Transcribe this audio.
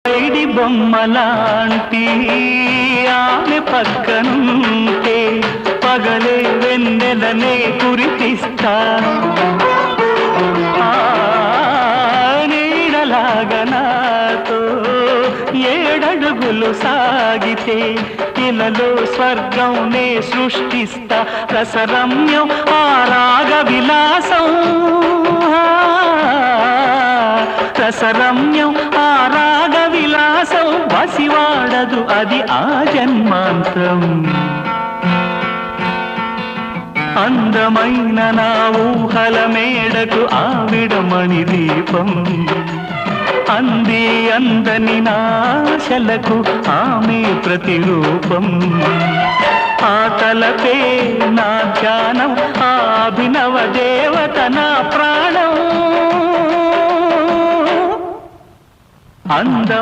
ID బొమ్మలాంటి ఆమె పక్కనుంటే పగలే వెన్నెలనే కురిపిస్తా నీడలాగా నాతో ఏడడుగులు సాగితే ఇలలో స్వర్గం నే సృష్టిస్తా రసరమ్యం ఆ రాగ విలాసం రసరమ్యం ఆ రాగ విలాసం వసివాడదు అది ఆ జన్మాంతం అందమైన నా ఊహల మేడకు ఆవిడమణి దీపం అంది అందని నాశలకు ఆమె ప్రతిరూపం ఆ తలపే నా ధ్యానం ఆ అభినవ దేవత నా ప్రాణం అందమైన